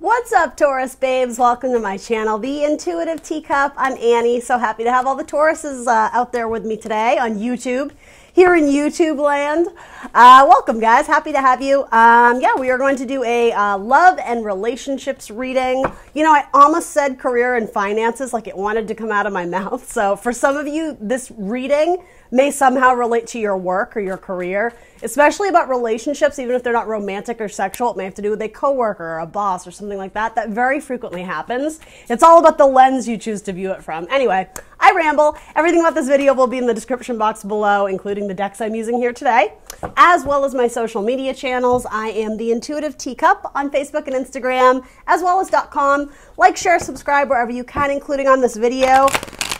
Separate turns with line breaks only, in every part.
What's up, Taurus babes? Welcome to my channel, The Intuitive Teacup. I'm Annie. So happy to have all the Tauruses out there with me today on YouTube, here in YouTube land. Welcome, guys. Happy to have you. Yeah, we are going to do a love and relationships reading. You know, I almost said career and finances like it wanted to come out of my mouth. So for some of you, this reading may somehow relate to your work or your career, especially about relationships, even if they're not romantic or sexual. It may have to do with a coworker or a boss or something like that. That very frequently happens. It's all about the lens you choose to view it from. Anyway, I ramble. Everything about this video will be in the description box below, including the decks I'm using here today, as well as my social media channels. I am The Intuitive Teacup on Facebook and Instagram, as well as .com. Like, share, subscribe wherever you can, including on this video.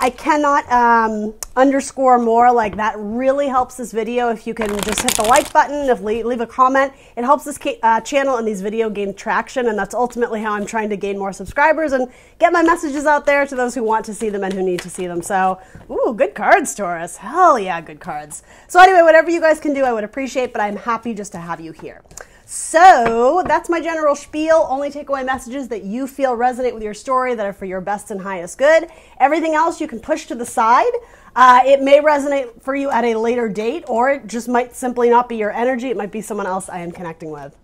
I cannot underscore more, like that really helps this video. If you can just hit the like button, leave a comment, it helps this channel and these videos gain traction, and that's ultimately how I'm trying to gain more subscribers and get my messages out there to those who want to see them and who need to see them. So, ooh, good cards, Taurus. Hell yeah, good cards. So anyway, whatever you guys can do, I would appreciate, but I'm happy just to have you here. So that's my general spiel. Only take away messages that you feel resonate with your story, that are for your best and highest good. Everything else you can push to the side. It may resonate for you at a later date, or it just might simply not be your energy. It might be someone else I am connecting with.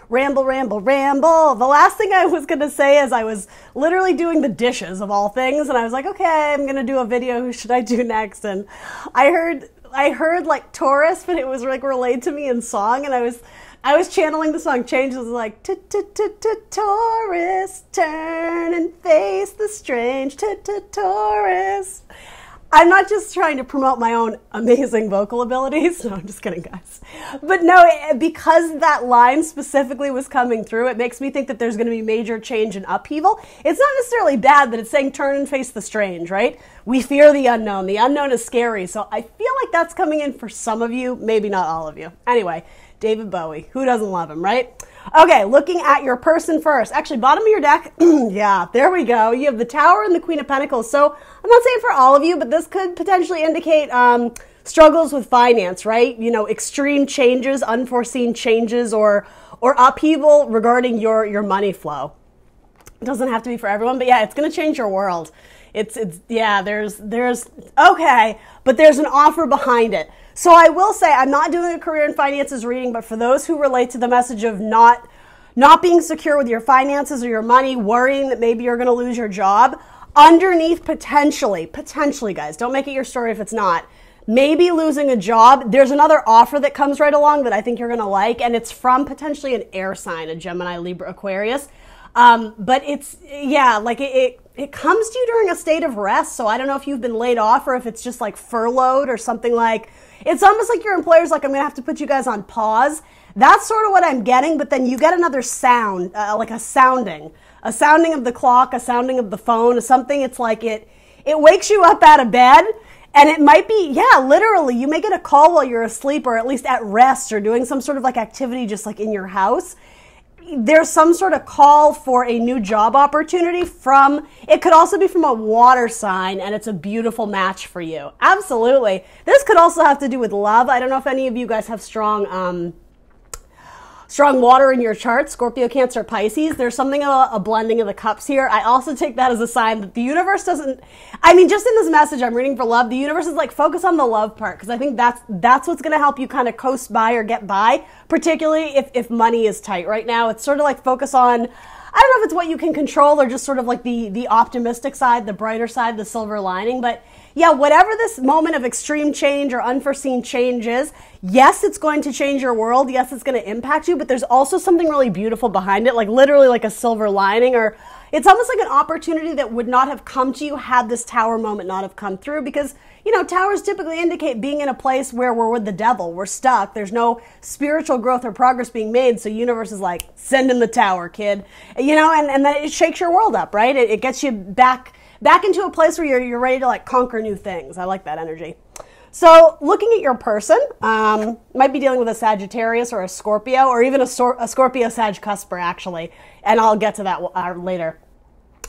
Ramble, ramble, ramble. The last thing I was going to say is I was literally doing the dishes of all things, and I was like, okay, I'm going to do a video. Who should I do next? And I heard like Taurus, but it was like relayed to me in song, and I was channeling the song Change. It was like Taurus, turn and face the strange. Taurus. I'm not just trying to promote my own amazing vocal abilities. No, I'm just kidding, guys. But no, because that line specifically was coming through, it makes me think that there's going to be major change and upheaval. It's not necessarily bad that it's saying turn and face the strange, right? We fear the unknown. The unknown is scary. So I feel like that's coming in for some of you, maybe not all of you. Anyway, David Bowie. Who doesn't love him, right? Okay, looking at your person first. Actually, bottom of your deck, yeah, there we go. You have the Tower and the Queen of Pentacles. So I'm not saying for all of you, but this could potentially indicate struggles with finance, right? You know, extreme changes, unforeseen changes, or upheaval regarding your money flow. It doesn't have to be for everyone, but yeah, it's going to change your world. Yeah, there's okay, but there's an offer behind it. So I will say, I'm not doing a career and finances reading, but for those who relate to the message of not being secure with your finances or your money, worrying that maybe you're going to lose your job, underneath potentially, guys, don't make it your story if it's not, maybe losing a job, there's another offer that comes right along that I think you're going to like, and it's from potentially an air sign, a Gemini, Libra, Aquarius. But it's, yeah, like it comes to you during a state of rest. So I don't know if you've been laid off or if it's just like furloughed or something like, it's almost like your employer's like, I'm going to have to put you guys on pause. That's sort of what I'm getting. But then you get another sound, like a sounding of the clock, a sounding of the phone, something. It's like it wakes you up out of bed. And it might be, yeah, literally, you may get a call while you're asleep or at least at rest or doing some sort of like activity just like in your house. There's some sort of call for a new job opportunity from, it could also be from a water sign, and it's a beautiful match for you. Absolutely. This could also have to do with love. I don't know if any of you guys have strong water in your chart, Scorpio, Cancer, Pisces. There's something of a blending of the cups here. I also take that as a sign that the universe doesn't, I mean, just in this message I'm reading for love, the universe is like, focus on the love part, because I think that's what's going to help you kind of coast by or get by, particularly if money is tight right now. It's sort of like focus on, I don't know if it's what you can control or just sort of like the optimistic side, the brighter side, the silver lining. But yeah, whatever this moment of extreme change or unforeseen change is, yes, it's going to change your world. Yes, it's going to impact you, but there's also something really beautiful behind it, like literally like a silver lining, or it's almost like an opportunity that would not have come to you had this Tower moment not have come through, because, you know, towers typically indicate being in a place where we're with the devil. We're stuck. There's no spiritual growth or progress being made. So universe is like, send in the tower, kid. You know, and then it shakes your world up, right? It gets you back into a place where you're ready to like conquer new things. I like that energy. So looking at your person, might be dealing with a Sagittarius or a Scorpio, or even a Scorpio Sag cusper, actually. And I'll get to that later.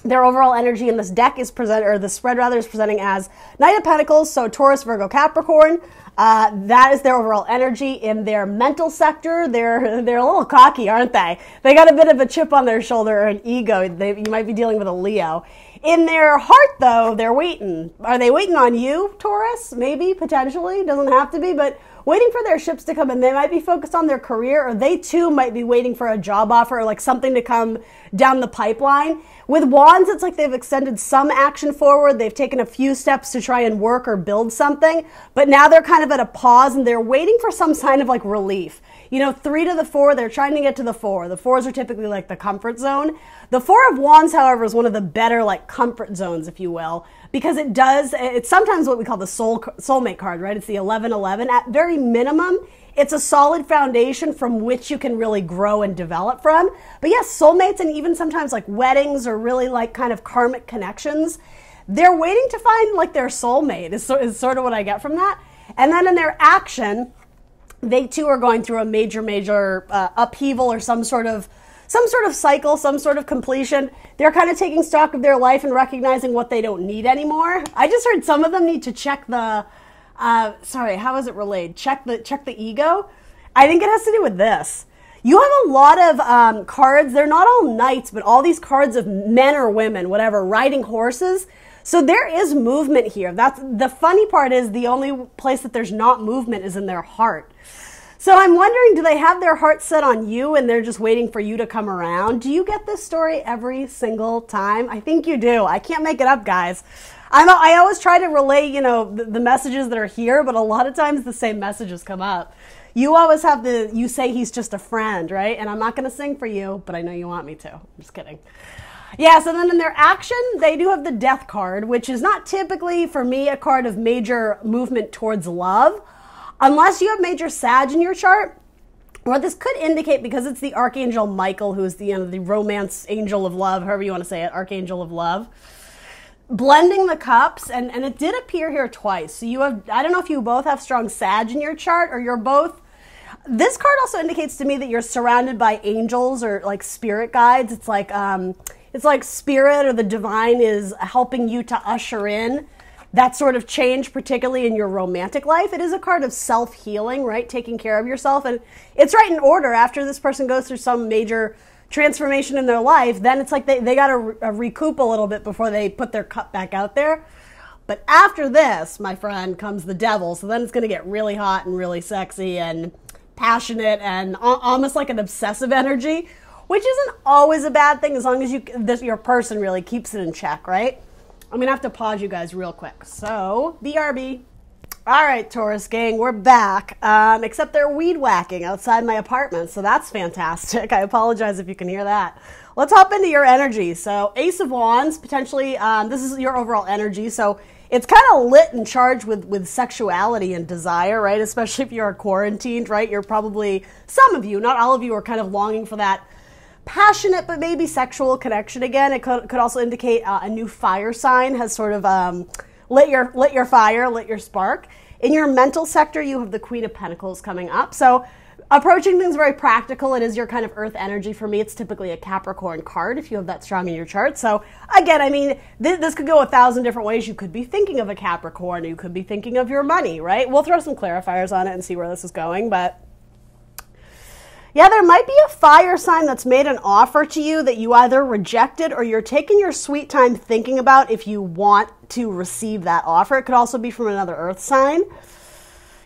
Their overall energy in this deck is the spread rather is presenting as Knight of Pentacles, so Taurus, Virgo, Capricorn. That is their overall energy. In their mental sector, they're a little cocky, aren't they? They got a bit of a chip on their shoulder or an ego. You might be dealing with a Leo. In their heart, though, they're waiting. Are they waiting on you, Taurus? Maybe, potentially. Doesn't have to be, but waiting for their ships to come in. They might be focused on their career, or they too might be waiting for a job offer or like something to come down the pipeline. With Wands, it's like they've extended some action forward. They've taken a few steps to try and work or build something, but now they're kind of at a pause and they're waiting for some sign of like relief. You know, 3 to the 4, they're trying to get to the 4. The 4s are typically like the comfort zone. The 4 of Wands, however, is one of the better like comfort zones, if you will, because it's sometimes what we call the soulmate card, right? It's the 11-11. At very minimum, it's a solid foundation from which you can really grow and develop from. But yes, soulmates and even sometimes like weddings or really like kind of karmic connections, they're waiting to find like their soulmate is sort of what I get from that. And then in their action, they too are going through a major upheaval or some sort of cycle, some sort of completion. They're kind of taking stock of their life and recognizing what they don't need anymore. I just heard some of them need to check the, how is it relayed? Check the ego. I think it has to do with this. You have a lot of cards. They're not all knights, but all these cards of men or women, whatever, riding horses. So there is movement here. That's the funny part is the only place that there's not movement is in their heart. So I'm wondering, do they have their heart set on you and they're just waiting for you to come around? Do you get this story every single time? I think you do. I can't make it up, guys. I always try to relay, the messages that are here, but a lot of times the same messages come up. You always have you say he's just a friend, right? And I'm not going to sing for you, but I know you want me to. I'm just kidding. Yeah, so then in their action, they do have the Death card, which is not typically, for me, a card of major movement towards love. Unless you have major Sag in your chart, or this could indicate, because it's the Archangel Michael, who is the romance angel of love, however you want to say it, Archangel of love, blending the cups, and it did appear here twice. So you have, I don't know if you both have strong Sag in your chart, or you're both. This card also indicates to me that you're surrounded by angels or like spirit guides. It's like spirit or the divine is helping you to usher in that sort of change, particularly in your romantic life. It is a card of self-healing, right? Taking care of yourself. And it's right in order. After this person goes through some major transformation in their life, then it's like they got to recoup a little bit before they put their cup back out there. But after this, my friend, comes the devil. So then it's going to get really hot and really sexy and passionate and almost like an obsessive energy, which isn't always a bad thing as long as your person really keeps it in check, right? I'm going to have to pause you guys real quick. So, BRB. All right, Taurus gang, we're back. Except they're weed whacking outside my apartment, so that's fantastic. I apologize if you can hear that. Let's hop into your energy. So, Ace of Wands, potentially, this is your overall energy. So, it's kind of lit and charged with sexuality and desire, right? Especially if you're quarantined, right? You're probably, some of you, not all of you, are kind of longing for that passionate but maybe sexual connection again. It could also indicate a new fire sign has sort of lit your fire, lit your spark. In your mental sector, you have the Queen of Pentacles coming up. So approaching things very practical. It is your kind of earth energy. For me, it's typically a Capricorn card if you have that strong in your chart. So again, I mean, this could go 1,000 different ways. You could be thinking of a Capricorn. You could be thinking of your money, right? We'll throw some clarifiers on it and see where this is going, but yeah, there might be a fire sign that's made an offer to you that you either rejected or you're taking your sweet time thinking about if you want to receive that offer. It could also be from another earth sign.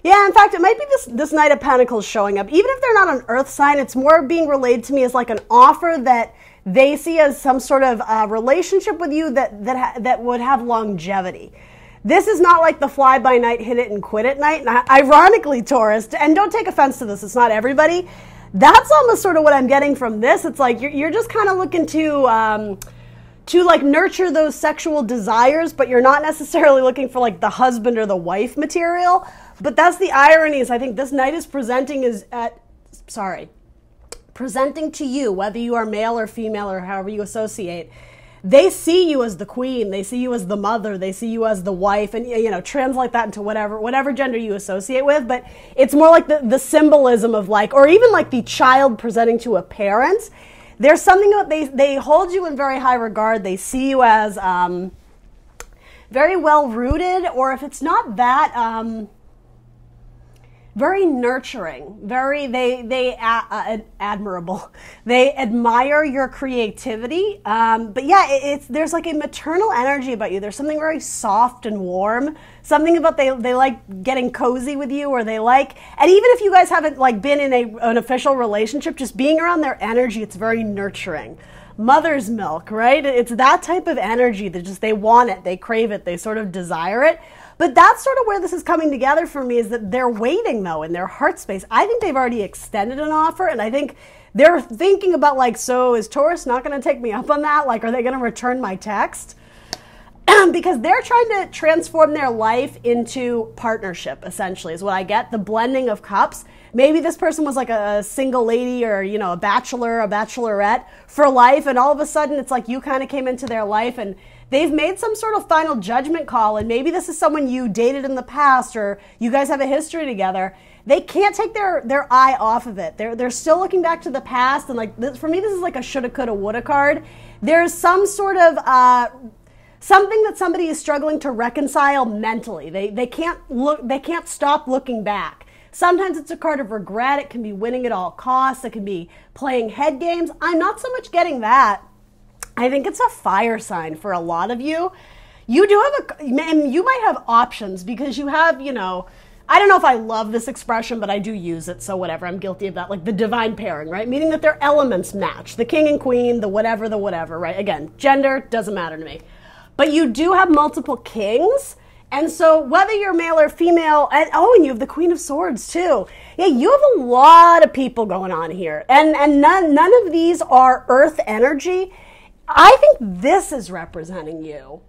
Yeah, in fact, it might be this Knight of Pentacles showing up. Even if they're not an earth sign, it's more being relayed to me as like an offer that they see as some sort of relationship with you that would have longevity. This is not like the fly-by-night, hit it and quit it night. And ironically, Taurus, and don't take offense to this, it's not everybody. That's almost sort of what I'm getting from this. It's like you're just kind of looking to like nurture those sexual desires, but you're not necessarily looking for like the husband or the wife material. But that's the irony is I think this Knight is presenting to you, whether you are male or female or however you associate. They see you as the queen, they see you as the mother, they see you as the wife, and translate that into whatever gender you associate with, but it's more like the symbolism of like, or even like the child presenting to a parent. There's something about they hold you in very high regard. They see you as very well rooted, or if it's not that, very nurturing, very admirable. They admire your creativity, but yeah, there's like a maternal energy about you. There's something very soft and warm. Something about they like getting cozy with you, or they like, and even if you guys haven't like been in an official relationship, just being around their energy, it's very nurturing. Mother's milk, right? It's that type of energy that just they want it, they crave it, they sort of desire it. But that's sort of where this is coming together for me, is that they're waiting, though, in their heart space. I think they've already extended an offer, and I think they're thinking about, like, so is Taurus not going to take me up on that? Like, are they going to return my text? Because they're trying to transform their life into partnership, essentially, is what I get. The blending of cups. Maybe this person was like a single lady, or, you know, a bachelor, a bachelorette for life, and all of a sudden it's like you kind of came into their life and they've made some sort of final judgment call, and maybe this is someone you dated in the past, or you guys have a history together. They can't take their eye off of it. They're still looking back to the past, and like this, for me, this is like a shoulda, coulda, woulda card. There's some sort of something that somebody is struggling to reconcile mentally. They can't stop looking back. Sometimes it's a card of regret. It can be winning at all costs. It can be playing head games. I'm not so much getting that. I think it's a fire sign for a lot of you. You do have and you might have options, because you have, you know, I don't know if I love this expression, but I do use it, so whatever, I'm guilty of that, like the divine pairing, right? Meaning that their elements match, the king and queen, the whatever, right? Again, gender doesn't matter to me. But you do have multiple kings, and so whether you're male or female, and you have the Queen of Swords too. Yeah, you have a lot of people going on here, and none of these are earth energy. I think this is representing you.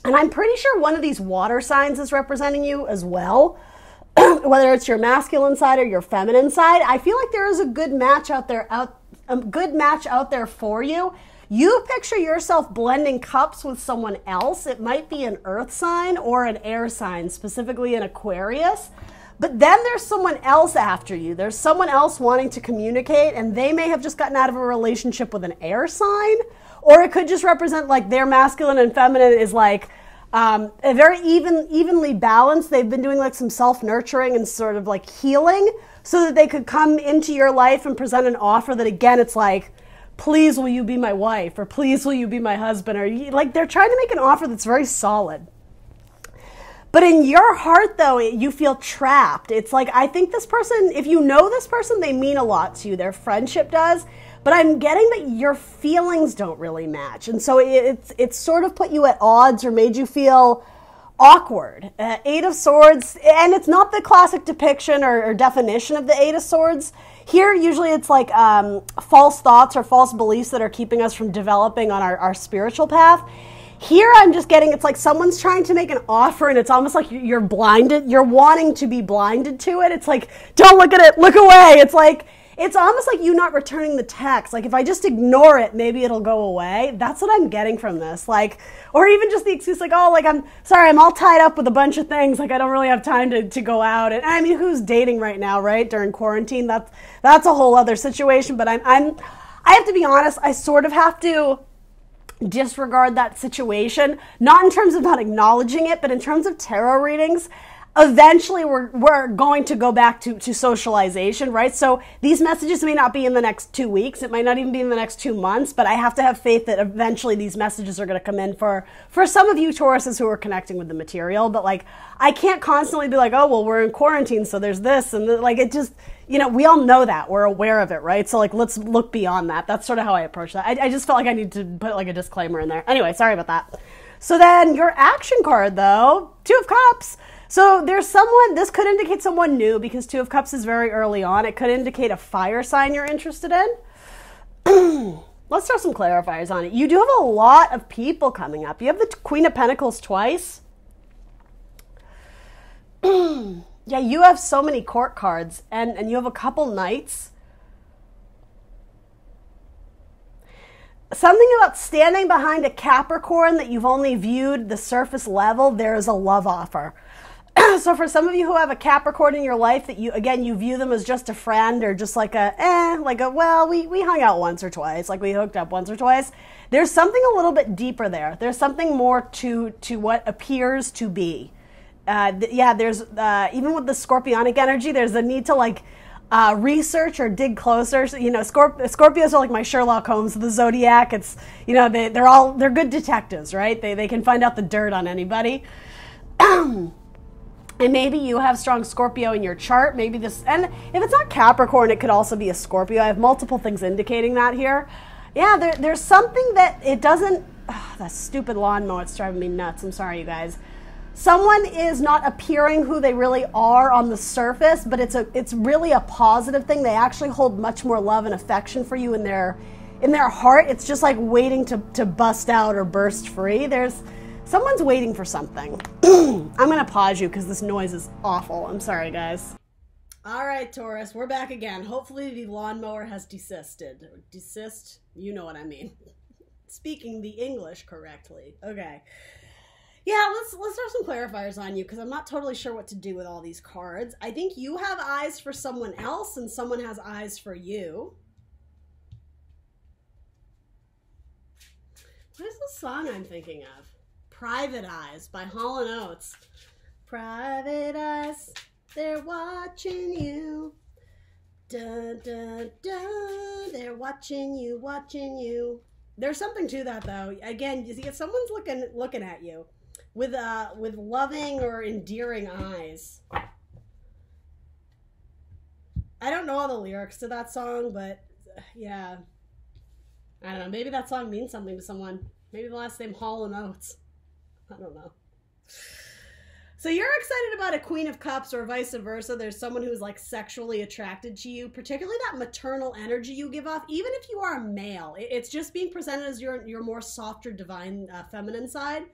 And I'm pretty sure one of these water signs is representing you as well. Whether it's your masculine side or your feminine side, I feel like there is a good match out there for you. You picture yourself blending cups with someone else. It might be an earth sign or an air sign, specifically an Aquarius. But then there's someone else after you. There's someone else wanting to communicate, and they may have just gotten out of a relationship with an air sign. Or it could just represent like their masculine and feminine is like a very evenly balanced. They've been doing like some self-nurturing and sort of like healing, so that they could come into your life and present an offer that, again, it's like, please will you be my wife, or please will you be my husband, or like they're trying to make an offer that's very solid. But in your heart, though, you feel trapped. It's like, I think this person, if you know this person, they mean a lot to you. Their friendship does. But I'm getting that your feelings don't really match. And so it's sort of put you at odds, or made you feel awkward. Eight of Swords, and it's not the classic depiction or definition of the Eight of Swords. Here, usually it's like false thoughts or false beliefs that are keeping us from developing on our spiritual path. Here, I'm just getting, it's like someone's trying to make an offer, and it's almost like you're blinded. You're wanting to be blinded to it. It's like, don't look at it, look away. It's like, it's almost like you not returning the text. Like, if I just ignore it, maybe it'll go away. That's what I'm getting from this. Like, or even just the excuse, like, oh, like, I'm sorry, I'm all tied up with a bunch of things. Like, I don't really have time to go out. And I mean, who's dating right now, right? During quarantine, that's a whole other situation. But I have to be honest, I sort of have to disregard that situation, not in terms of not acknowledging it, but in terms of tarot readings. Eventually, we're going to go back to socialization, right? So these messages may not be in the next 2 weeks. It might not even be in the next 2 months, but I have to have faith that eventually these messages are going to come in for some of you Tauruses who are connecting with the material. But like, I can't constantly be like, oh, well, we're in quarantine, so there's this. And like, it just, you know, we all know that. We're aware of it, right? So like, let's look beyond that. That's sort of how I approach that. I just felt like I need to put like a disclaimer in there. Anyway, sorry about that. So then your action card, though, Two of Cups. So there's someone, this could indicate someone new, because Two of Cups is very early on. It could indicate a fire sign you're interested in. Let's throw some clarifiers on it. You do have a lot of people coming up. You have the Queen of Pentacles twice. Yeah, you have so many court cards, and you have a couple knights. Something about standing behind a Capricorn that you've only viewed the surface level. There is a love offer. So for some of you who have a Capricorn in your life that you view them as just a friend or just like well, we hung out once or twice, like we hooked up once or twice. There's something a little bit deeper there. There's something more to what appears to be. There's even with the Scorpionic energy, there's a need to research or dig closer. So, Scorpios are like my Sherlock Holmes of the zodiac. It's they're good detectives, right? They can find out the dirt on anybody. And maybe you have strong Scorpio in your chart. Maybe this, and if it's not Capricorn, it could also be a Scorpio. I have multiple things indicating that here. Yeah, there's something that it doesn't, that stupid lawnmower, it's driving me nuts. I'm sorry, you guys. Someone is not appearing who they really are on the surface, but it's really a positive thing. They actually hold much more love and affection for you in their heart. It's just like waiting to bust out or burst free. Someone's waiting for something. I'm going to pause you because this noise is awful. I'm sorry, guys. All right, Taurus, we're back again. Hopefully the lawnmower has desisted. Desist, you know what I mean. Speaking the English correctly. Okay. Yeah, let's throw some clarifiers on you because I'm not totally sure what to do with all these cards. I think you have eyes for someone else and someone has eyes for you. What is the song I'm thinking of? Private Eyes by Hall & Oates. Private eyes, they're watching you. Dun, dun, dun, they're watching you, watching you. There's something to that, though. Again, you see, someone's looking at you with loving or endearing eyes. I don't know all the lyrics to that song, but yeah. I don't know. Maybe that song means something to someone. Maybe the last name Hall & Oates. I don't know. So you're excited about a Queen of Cups or vice versa. There's someone who's like sexually attracted to you, particularly that maternal energy you give off, even if you are a male. It's just being presented as your more softer, divine, feminine side.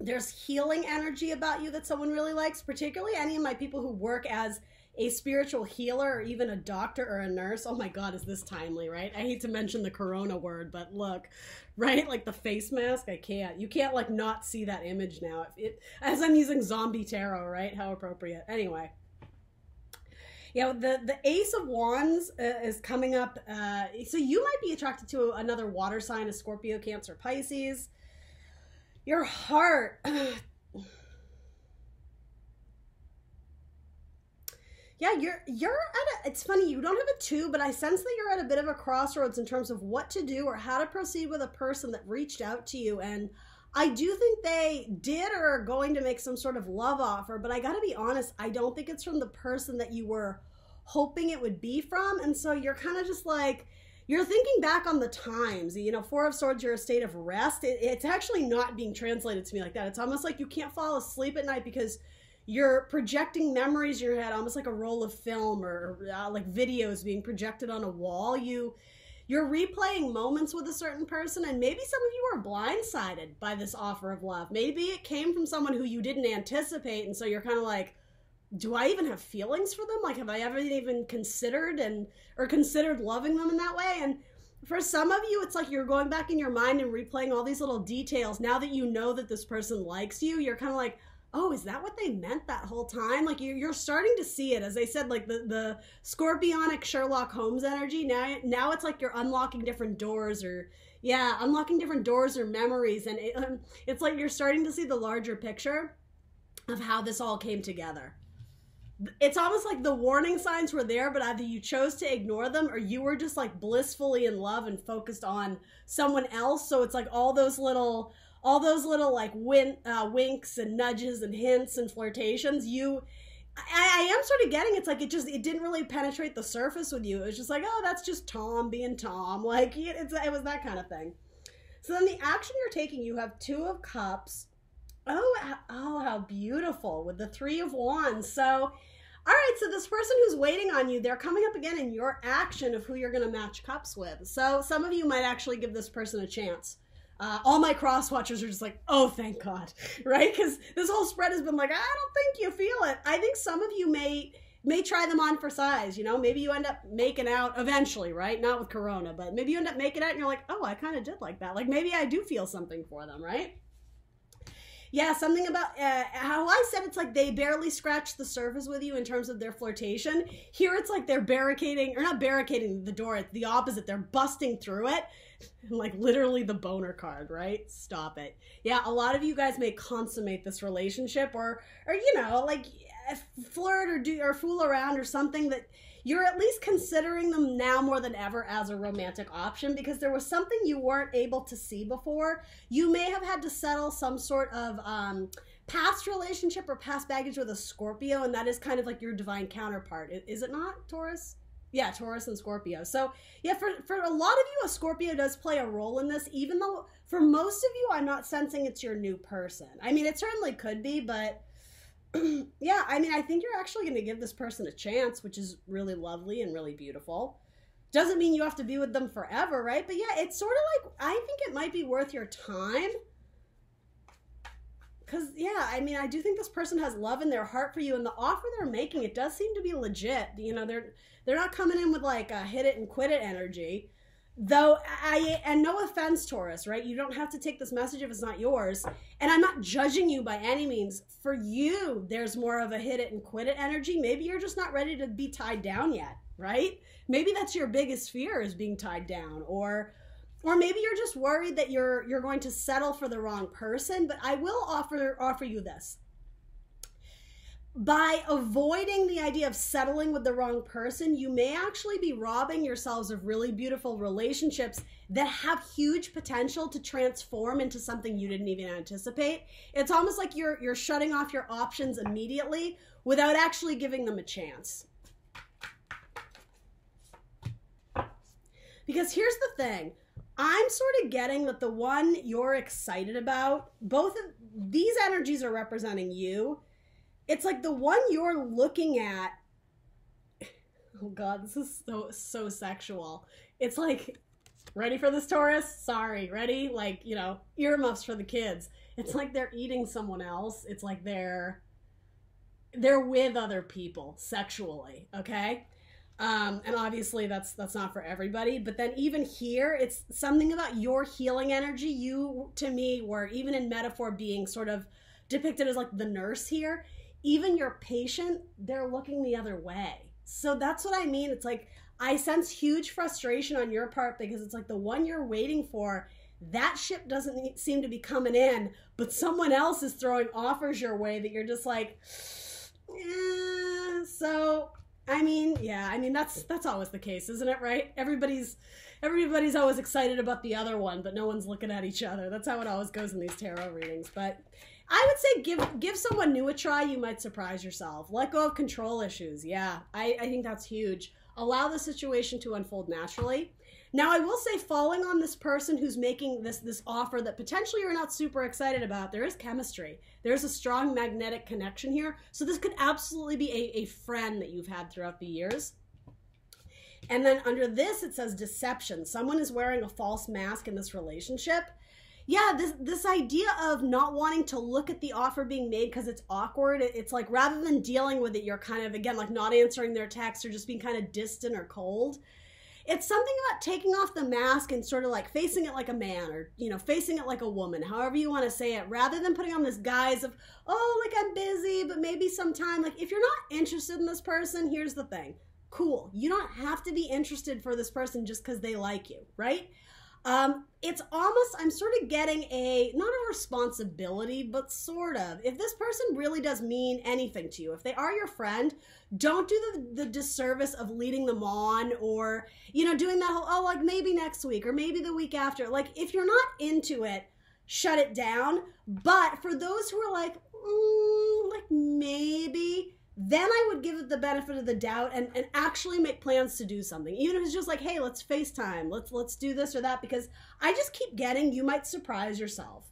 There's healing energy about you that someone really likes, particularly any of my people who work as a spiritual healer or even a doctor or a nurse. Oh my God, is this timely, right? I hate to mention the corona word, but look, right? Like the face mask, I can't. You can't like not see that image now. As I'm using zombie tarot, right? How appropriate. Anyway. The Ace of Wands is coming up. So you might be attracted to another water sign, a Scorpio, Cancer, Pisces. Your heart... Yeah, you're at it's funny, you don't have a 2, but I sense that you're at a bit of a crossroads in terms of what to do or how to proceed with a person that reached out to you. And I do think they did or are going to make some sort of love offer, but I gotta be honest, I don't think it's from the person that you were hoping it would be from. And so you're kind of just like, you're thinking back on the times. 4 of Swords, you're a state of rest. It's actually not being translated to me like that. It's almost like you can't fall asleep at night because you're projecting memories in your head, almost like a roll of film or like videos being projected on a wall. You're replaying moments with a certain person, and maybe some of you are blindsided by this offer of love. Maybe it came from someone who you didn't anticipate, and so you're kind of like, do I even have feelings for them? Like, have I ever even considered loving them in that way? And for some of you, it's like you're going back in your mind and replaying all these little details. Now that you know that this person likes you, you're kind of like, oh, is that what they meant that whole time? Like you're starting to see it. As I said, like the Scorpionic Sherlock Holmes energy. Now it's like you're unlocking different doors unlocking different doors or memories. And it's like you're starting to see the larger picture of how this all came together. It's almost like the warning signs were there, but either you chose to ignore them or you were just like blissfully in love and focused on someone else. So it's like all those little like winks and nudges and hints and flirtations. I am sort of getting, it's like it didn't really penetrate the surface with you. It was just like, oh, that's just Tom being Tom. Like it was that kind of thing. So then the action you're taking, you have 2 of Cups. Oh, how beautiful with the 3 of Wands. So, all right, so this person who's waiting on you, they're coming up again in your action of who you're going to match cups with. So some of you might actually give this person a chance. All my cross watchers are just like, oh, thank God, right? Because this whole spread has been like, I don't think you feel it. I think some of you may try them on for size, maybe you end up making out eventually, right? Not with Corona, but maybe you end up making out and you're like, oh, I kind of did like that. Like maybe I do feel something for them, right? Yeah, something about how I said it's like they barely scratch the surface with you in terms of their flirtation. Here it's like they're barricading, or not barricading the door, it's the opposite. They're busting through it. Like literally the boner card, right? Stop it. Yeah, a lot of you guys may consummate this relationship or you know, like flirt or fool around or something that you're at least considering them now more than ever as a romantic option because there was something you weren't able to see before. You may have had to settle some sort of past relationship or past baggage with a Scorpio, and that is kind of like your divine counterpart. Is it not, Taurus? Yeah, Taurus and Scorpio. So yeah, for a lot of you, a Scorpio does play a role in this, even though for most of you, I'm not sensing it's your new person. I mean, it certainly could be, but yeah, I mean, I think you're actually going to give this person a chance, which is really lovely and really beautiful. Doesn't mean you have to be with them forever, right? But yeah, it's sort of like, I think it might be worth your time. Because, yeah, I mean, I do think this person has love in their heart for you, and the offer they're making, it does seem to be legit. You know, they're not coming in with like a hit it and quit it energy. Though, and no offense, Taurus, right? You don't have to take this message if it's not yours. And I'm not judging you by any means. For you, there's more of a hit it and quit it energy. Maybe you're just not ready to be tied down yet, right? Maybe that's your biggest fear is being tied down. Or maybe you're just worried that you're going to settle for the wrong person. But I will offer you this. By avoiding the idea of settling with the wrong person, you may actually be robbing yourselves of really beautiful relationships that have huge potential to transform into something you didn't even anticipate. It's almost like you're shutting off your options immediately without actually giving them a chance. Because here's the thing. I'm sort of getting that the one you're excited about, both of these energies are representing you. It's like the one you're looking at. Oh God, this is so sexual. It's like, ready for this, Taurus? Sorry, ready? Like, you know, earmuffs for the kids. It's like they're eating someone else. It's like they're with other people sexually, okay? And obviously that's not for everybody. But then even here, it's something about your healing energy. You, to me, were even in metaphor being sort of depicted as like the nurse here. Even your patient, they're looking the other way. So that's what I mean. It's like, I sense huge frustration on your part because it's like the one you're waiting for, that ship doesn't seem to be coming in, but someone else is throwing offers your way that you're just like, so, I mean, yeah, I mean, that's always the case, isn't it, right? Everybody's always excited about the other one, but no one's looking at each other. That's how it always goes in these tarot readings. But I would say give someone new a try. You might surprise yourself. Let go of control issues. Yeah, I think that's huge. Allow the situation to unfold naturally. Now, I will say, falling on this person who's making this offer that potentially you're not super excited about, there is chemistry. There's a strong magnetic connection here. So this could absolutely be a friend that you've had throughout the years. And then under this, it says deception. Someone is wearing a false mask in this relationship. Yeah, this idea of not wanting to look at the offer being made because it's awkward. It's like rather than dealing with it, you're kind of, again, like not answering their text or just being kind of distant or cold. It's something about taking off the mask and sort of like facing it like a man or, you know, facing it like a woman, however you want to say it, rather than putting on this guise of, oh, like I'm busy, but maybe sometime. Like if you're not interested in this person, here's the thing. Cool. You don't have to be interested for this person just because they like you, right? It's almost, I'm sort of getting not a responsibility, but sort of. If this person really does mean anything to you, if they are your friend, don't do the disservice of leading them on or, you know, doing that whole, oh, like maybe next week or maybe the week after. Like if you're not into it, shut it down. But for those who are like maybe, then I would give it the benefit of the doubt and actually make plans to do something. Even if it's just like, hey, let's FaceTime. Let's do this or that, because I just keep getting, you might surprise yourself.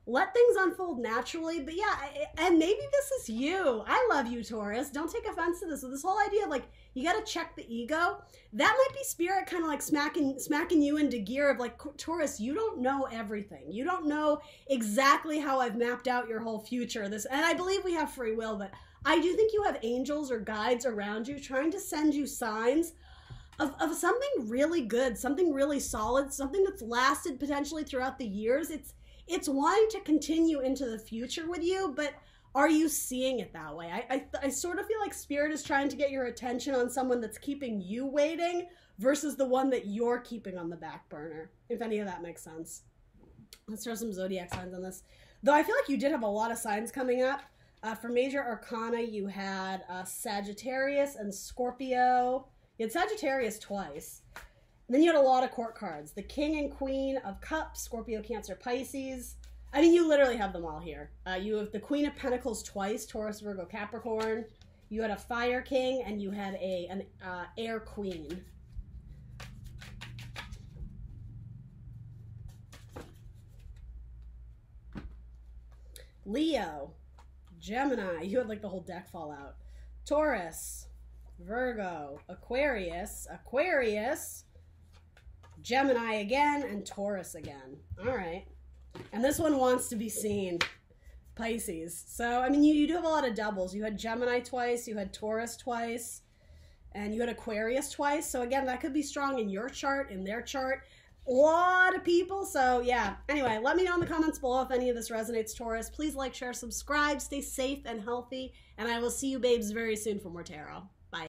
Let things unfold naturally. But yeah, and maybe this is you. I love you, Taurus. Don't take offense to this. So this whole idea of like, you got to check the ego, that might be spirit kind of like smacking you into gear of like, Taurus, you don't know everything. You don't know exactly how I've mapped out your whole future. And I believe we have free will, but I do think you have angels or guides around you trying to send you signs of something really good, something really solid, something that's lasted potentially throughout the years. it's wanting to continue into the future with you, but are you seeing it that way? I sort of feel like Spirit is trying to get your attention on someone that's keeping you waiting versus the one that you're keeping on the back burner, if any of that makes sense. Let's throw some zodiac signs on this. Though I feel like you did have a lot of signs coming up. For Major Arcana, you had Sagittarius and Scorpio. You had Sagittarius twice. And then you had a lot of court cards. The King and Queen of Cups, Scorpio, Cancer, Pisces. I mean, you literally have them all here. You have the Queen of Pentacles twice, Taurus, Virgo, Capricorn. You had a Fire King, and you had an Air Queen. Leo, Gemini, you had like the whole deck fall out. Taurus, Virgo, Aquarius, Gemini again, and Taurus again. All right. And this one wants to be seen. Pisces. So, I mean, you do have a lot of doubles. You had Gemini twice, you had Taurus twice, and you had Aquarius twice. So again, that could be strong in your chart, in their chart. A lot of people. So yeah. Anyway, let me know in the comments below if any of this resonates, Taurus. Please like, share, subscribe, stay safe and healthy, and I will see you babes very soon for more tarot.